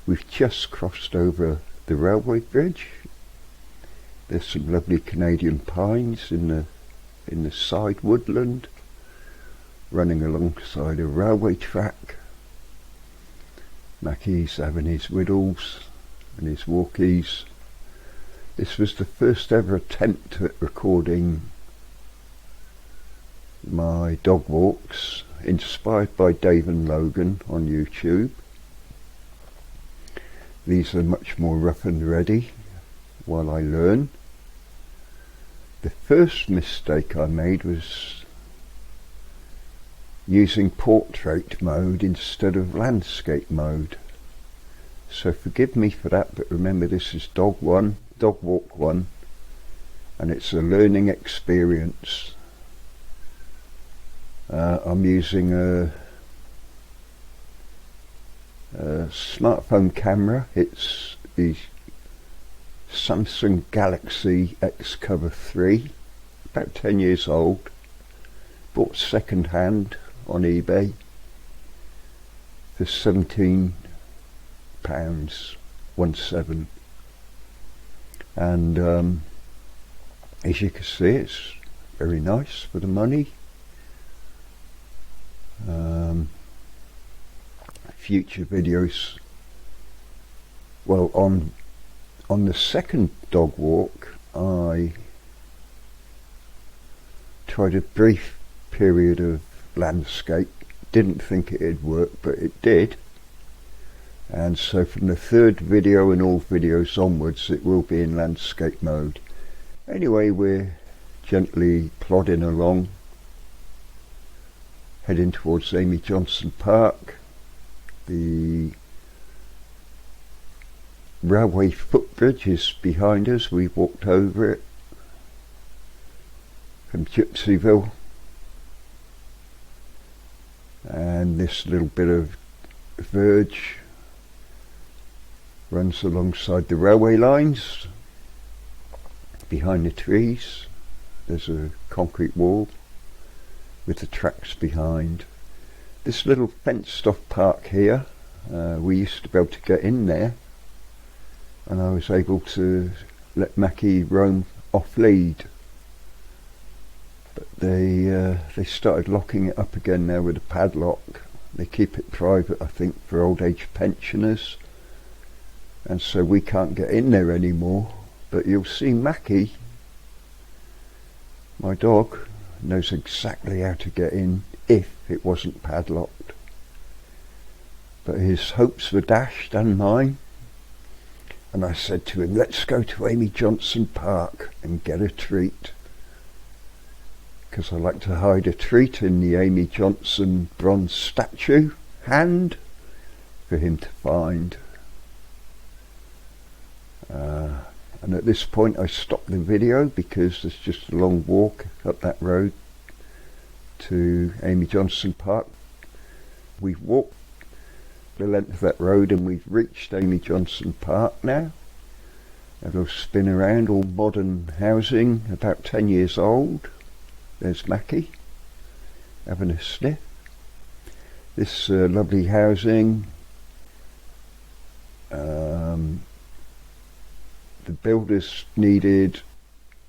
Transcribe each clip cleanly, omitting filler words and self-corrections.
We've just crossed over the railway bridge. There's some lovely Canadian pines in the side woodland, running alongside a railway track. Mackie's having his whittles and his walkies. This was the first ever attempt at recording my dog walks, inspired by Dave and Logan on YouTube. These are much more rough and ready while I learn. The first mistake I made was using portrait mode instead of landscape mode. So forgive me for that, but remember this is dog walk one, and it's a learning experience. I'm using a smartphone camera. It's the Samsung Galaxy X Cover 3, about 10 years old, bought second hand on eBay for £17, 17, and as you can see, it's very nice for the money. Future videos, well, on the second dog walk I tried a brief period of landscape. Didn't think it'd work, but it did, and so from the third video and all videos onwards it will be in landscape mode. Anyway, we're gently plodding along, heading towards Amy Johnson Park. The railway footbridge is behind us. We've walked over it from Gypsyville, and this little bit of verge runs alongside the railway lines. Behind the trees there's a concrete wall with the tracks behind. This little fenced off park here, we used to be able to get in there, and I was able to let Mackie roam off lead, but they started locking it up again now with a padlock. They keep it private, I think, for old age pensioners, and so we can't get in there anymore. But you'll see Mackie, my dog, knows exactly how to get in if it wasn't padlocked. But his hopes were dashed, and mine, and I said to him, let's go to Amy Johnson Park and get a treat, because I like to hide a treat in the Amy Johnson bronze statue hand for him to find. And at this point I stopped the video because there's just a long walk up that road to Amy Johnson Park. We've walked the length of that road and we've reached Amy Johnson Park now. A little spin around, all modern housing, about 10 years old. There's Mackie having a sniff. This lovely housing,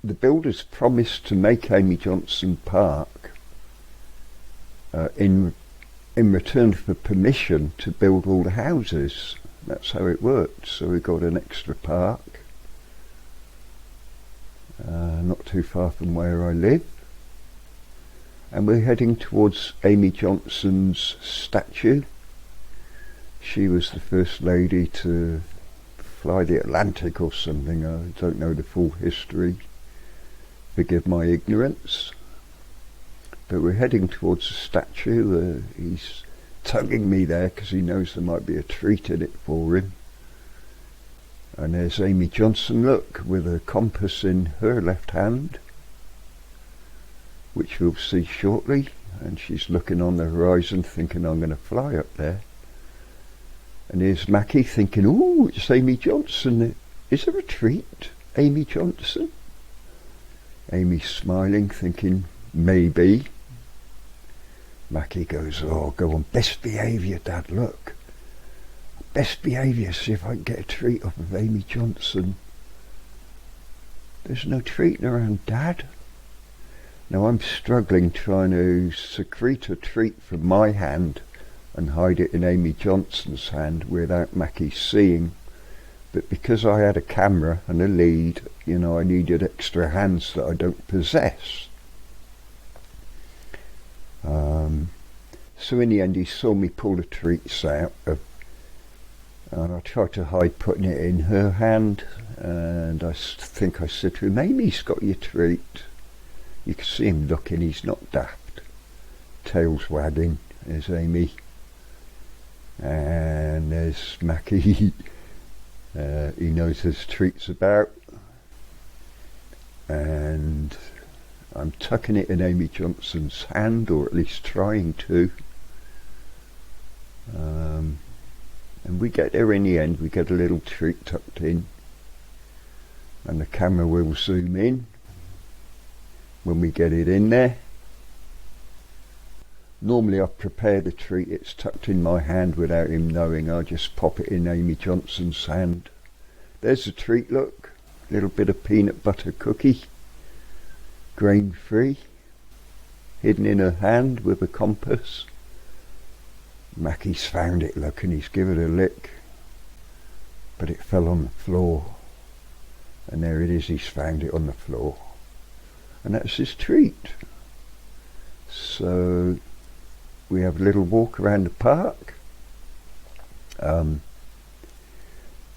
the builders promised to make Amy Johnson Park in return for permission to build all the houses. That's how it worked. So we got an extra park, not too far from where I live, and we're heading towards Amy Johnson's statue. She was the first lady to fly the Atlantic or something. I don't know the full history, forgive my ignorance, but we're heading towards the statue. He's tugging me there because he knows there might be a treat in it for him. And there's Amy Johnson, look, with a compass in her left hand, which we'll see shortly, and she's looking on the horizon thinking I'm going to fly up there. And here's Mackie thinking, oh, it's Amy Johnson. Is there a treat? Amy Johnson? Amy smiling, thinking, maybe. Mackie goes, oh, go on, best behaviour, Dad, look. best behaviour, see if I can get a treat off of Amy Johnson. There's no treating around Dad. Now I'm struggling trying to secrete a treat from my hand and hide it in Amy Johnson's hand without Mackie seeing. But because I had a camera and a lead, you know, I needed extra hands that I don't possess. So in the end he saw me pull the treats out and I tried to hide putting it in her hand, and I think I said to him, Amy's got your treat. You can see him looking, he's not daft. Tails wagging, there's Amy. And there's Mackie. He knows there's treats about. And I'm tucking it in Amy Johnson's hand, or at least trying to. And we get there in the end, we get a little treat tucked in. And the camera will zoom in when we get it in there. Normally I prepare the treat, it's tucked in my hand without him knowing. I just pop it in Amy Johnson's hand. There's the treat, look. A little bit of peanut butter cookie. Grain free. Hidden in her hand with a compass. Mackie's found it, look, and he's given it a lick. But it fell on the floor. And there it is, he's found it on the floor. And that's his treat. So we have a little walk around the park.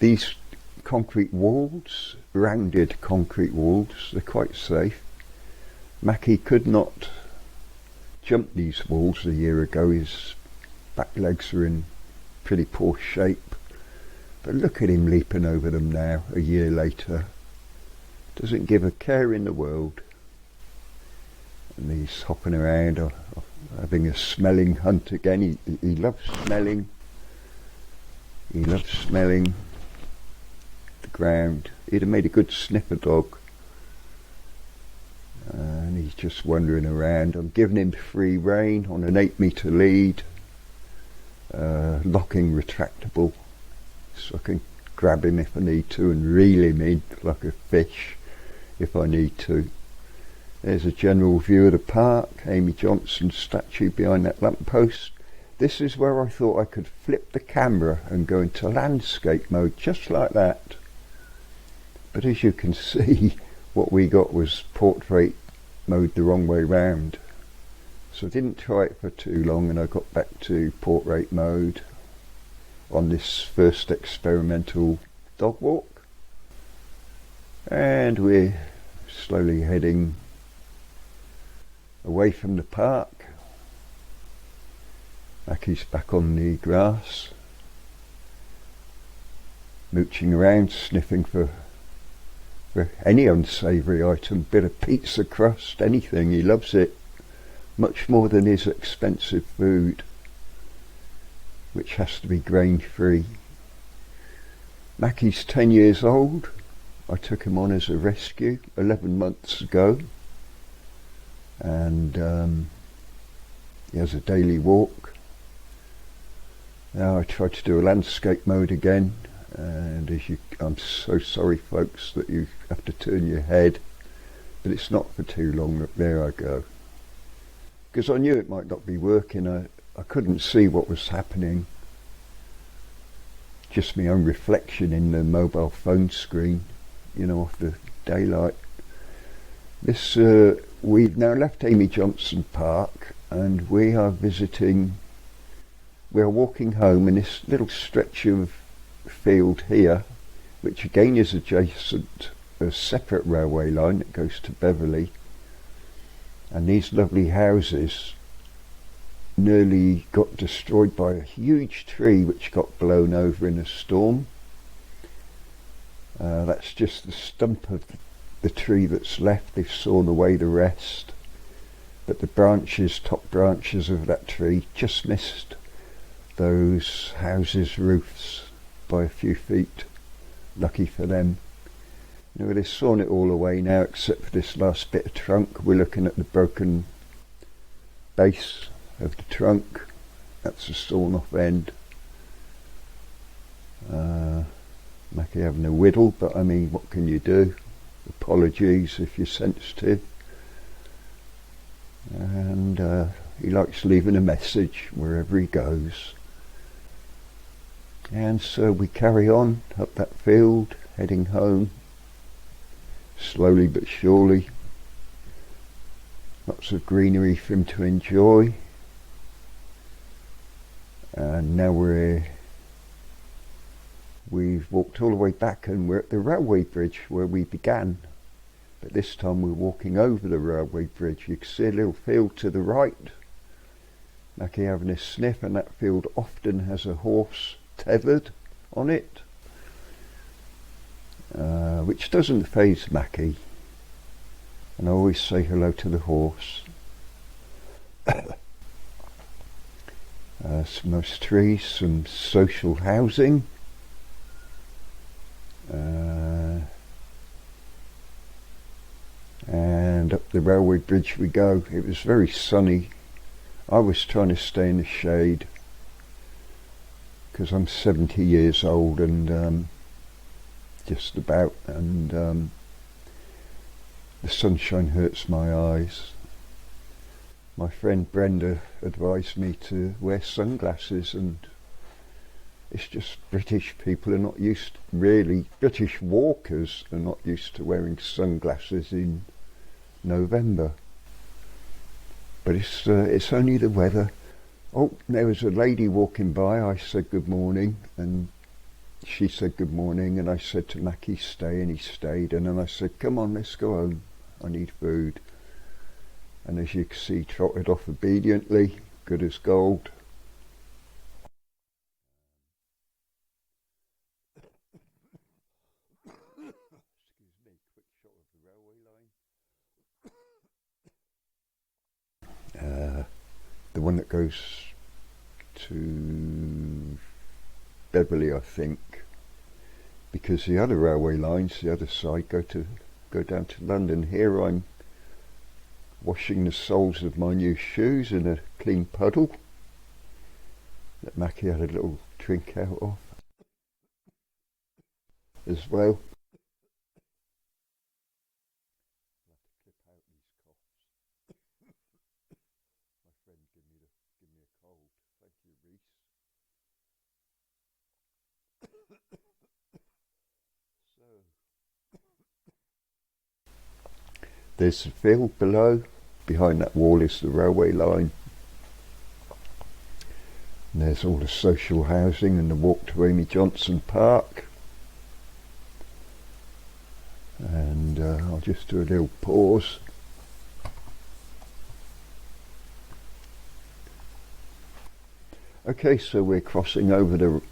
These concrete walls, rounded concrete walls, they're quite safe. Mackie could not jump these walls a year ago. His back legs were in pretty poor shape. But look at him leaping over them now, a year later. Doesn't give a care in the world. And he's hopping around, having a smelling hunt again. He loves smelling. He loves smelling the ground. He'd have made a good sniffer dog. And he's just wandering around. I'm giving him free rein on an 8-metre lead. Locking retractable. So I can grab him if I need to and reel him in like a fish if I need to. There's a general view of the park, Amy Johnson's statue behind that lamppost. This is where I thought I could flip the camera and go into landscape mode just like that. But as you can see, what we got was portrait mode the wrong way round. So I didn't try it for too long and I got back to portrait mode on this first experimental dog walk. And we're slowly heading away from the park. Mackie's back on the grass, mooching around, sniffing for any unsavoury item, bit of pizza crust, anything. He loves it much more than his expensive food, which has to be grain free. Mackie's 10 years old. I took him on as a rescue 11 months ago. And he has a daily walk. Now I try to do a landscape mode again, and I'm so sorry folks that you have to turn your head, but it's not for too long. Look, there I go. Because I knew it might not be working. I couldn't see what was happening. Just my own reflection in the mobile phone screen, you know, off the daylight. We've now left Amy Johnson Park and we are walking home in this little stretch of field here, which again is adjacent a separate railway line that goes to Beverley. And these lovely houses nearly got destroyed by a huge tree which got blown over in a storm. That's just the stump of the tree that's left. They've sawn away the rest, but the top branches of that tree just missed those houses' roofs by a few feet. Lucky for them. You know, they've sawn it all away now except for this last bit of trunk. We're looking at the broken base of the trunk. That's the sawn off end. Mackie having a whittle, but I mean, what can you do? Apologies if you're sensitive. And he likes leaving a message wherever he goes. And so we carry on up that field, heading home, slowly but surely. Lots of greenery for him to enjoy. And now we've walked all the way back and we're at the railway bridge where we began. But this time we're walking over the railway bridge. You can see a little field to the right. Mackie having a sniff, and that field often has a horse tethered on it, which doesn't faze Mackie. And I always say hello to the horse. Some nice trees, some social housing. And up the railway bridge we go. It was very sunny. I was trying to stay in the shade because I'm 70 years old and just about, and the sunshine hurts my eyes. My friend Brenda advised me to wear sunglasses, and it's just British people are not used, really, British walkers are not used to wearing sunglasses in November. But it's only the weather. Oh, there was a lady walking by. I said good morning, and she said good morning, and I said to Mackie, stay, and he stayed. And then I said, come on, let's go home. I need food. And as you can see, trotted off obediently, good as gold. Excuse me, quick shot of the railway line. The one that goes to Beverley, I think, because the other railway lines, the other side, go down to London. Here I'm washing the soles of my new shoes in a clean puddle that Mackie had a little drink out of as well. There's the field below. Behind that wall is the railway line. And there's all the social housing and the walk to Amy Johnson Park. And I'll just do a little pause. Okay, so we're crossing over the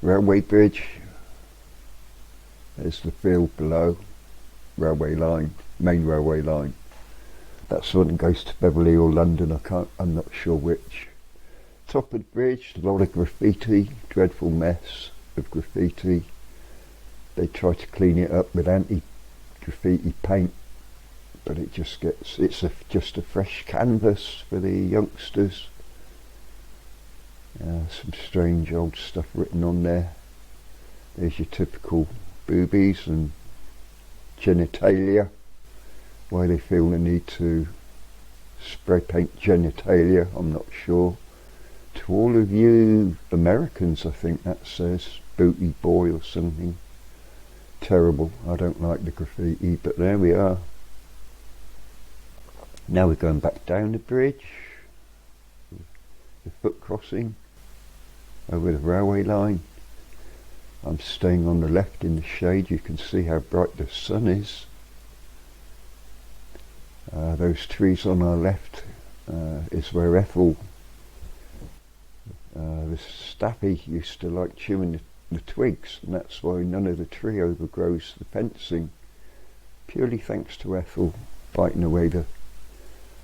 railway bridge. There's the field below. Railway line, main railway line. That's the one that goes to Beverley or London, I'm not sure which. Top of the bridge, a lot of graffiti, dreadful mess of graffiti. They try to clean it up with anti-graffiti paint, but it just gets, just a fresh canvas for the youngsters. Some strange old stuff written on there. There's your typical boobies and genitalia, why they feel the need to spray paint genitalia, I'm not sure. To all of you Americans, I think that says booty boy or something. Terrible. I don't like the graffiti, but there we are. Now we're going back down the bridge, the foot crossing over the railway line. I'm staying on the left in the shade. You can see how bright the sun is. Those trees on our left is where Ethel, the staffy, used to like chewing the twigs, and that's why none of the tree overgrows the fencing. Purely thanks to Ethel biting away the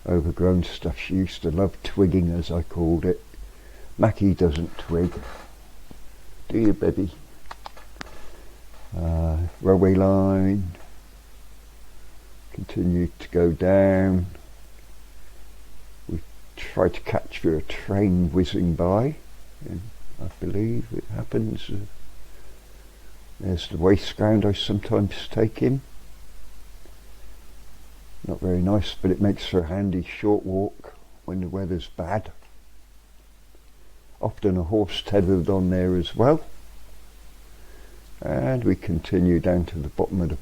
overgrown stuff. She used to love twigging, as I called it. Mackie doesn't twig. Do you, baby? Railway line, continue to go down. We tried to catch for a train whizzing by, and I believe it happens. There's the waste ground I sometimes take in. Not very nice, but it makes for a handy short walk when the weather's bad. Often a horse tethered on there as well. And we continue down to the bottom of the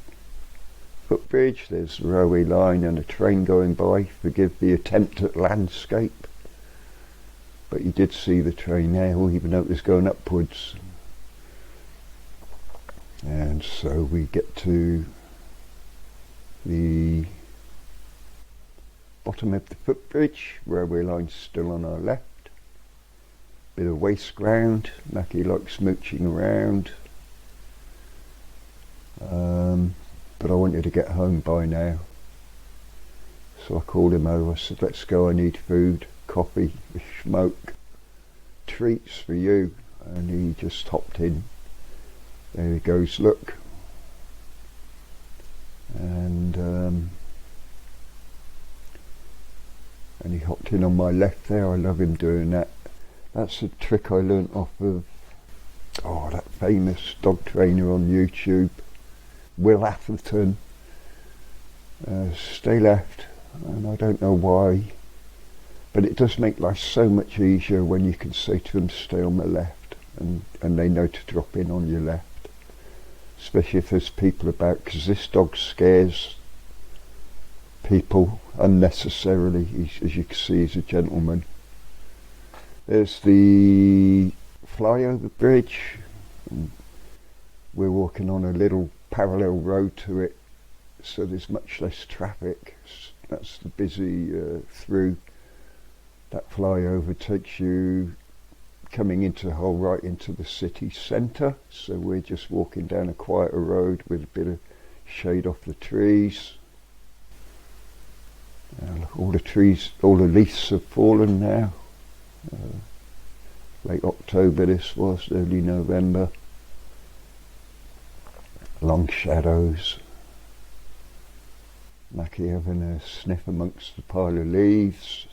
footbridge. There's the railway line and a train going by. Forgive the attempt at landscape, but you did see the train now, even though it was going upwards. And so we get to the bottom of the footbridge. Railway line's still on our left. Bit of waste ground. Mackie likes mooching around. But I wanted to get home by now. So I called him over. I said, let's go, I need food, coffee, a smoke, treats for you. And he just hopped in. There he goes, look. And he hopped in on my left there. I love him doing that. That's a trick I learnt off of that famous dog trainer on YouTube, Will Atherton. Stay left, and I don't know why, but it does make life so much easier when you can say to them, stay on the left, and they know to drop in on your left, especially if there's people about, because this dog scares people unnecessarily. As you can see, he's a gentleman. There's the flyover bridge. We're walking on a little parallel road to it, so there's much less traffic. That's the busy through. That flyover takes you coming into Hull right into the city centre, so we're just walking down a quieter road with a bit of shade off the trees. All the leaves have fallen now. Late October this was, early November. Long shadows. Mackie having a sniff amongst the pile of leaves.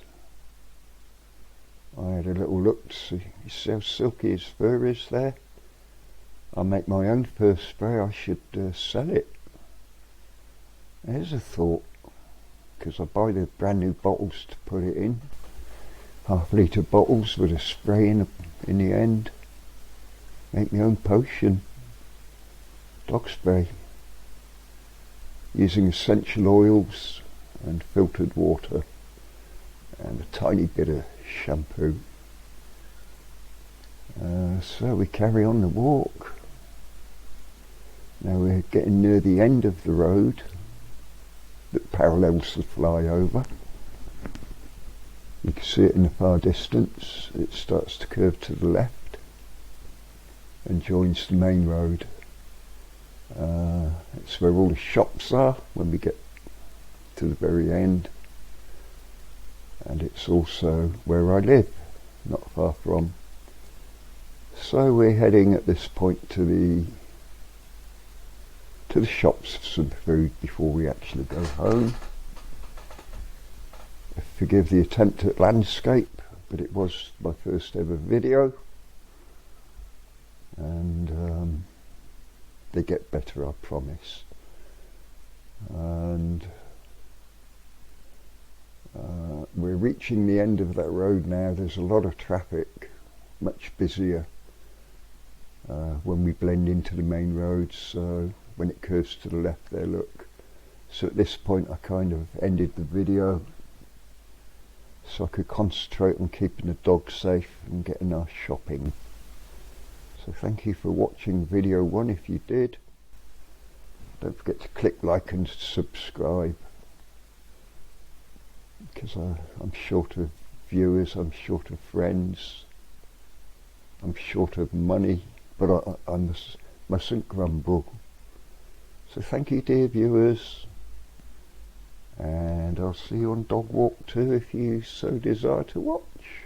I had a little look to see how silky his fur is there. I'll make my own fur spray. I should sell it. There's a thought, because I buy the brand new bottles to put it in. Half-litre bottles with a spray in the end. Make my own potion. Dog spray. Using essential oils and filtered water and a tiny bit of shampoo. So we carry on the walk. Now we're getting near the end of the road that parallels the flyover. You can see it in the far distance. It starts to curve to the left and joins the main road. It's where all the shops are when we get to the very end, and it's also where I live, not far from. So we're heading at this point to the shops for some food before we actually go home. Forgive the attempt at landscape, but it was my first ever video, and they get better, I promise. And we're reaching the end of that road now. There's a lot of traffic, much busier when we blend into the main road, so when it curves to the left there, look. So at this point I kind of ended the video so I could concentrate on keeping the dog safe and getting our shopping. So thank you for watching video 1 if you did. Don't forget to click like and subscribe, because I'm short of viewers, I'm short of friends, I'm short of money, but I mustn't grumble. So thank you, dear viewers, and I'll see you on Dog Walk 2 if you so desire to watch.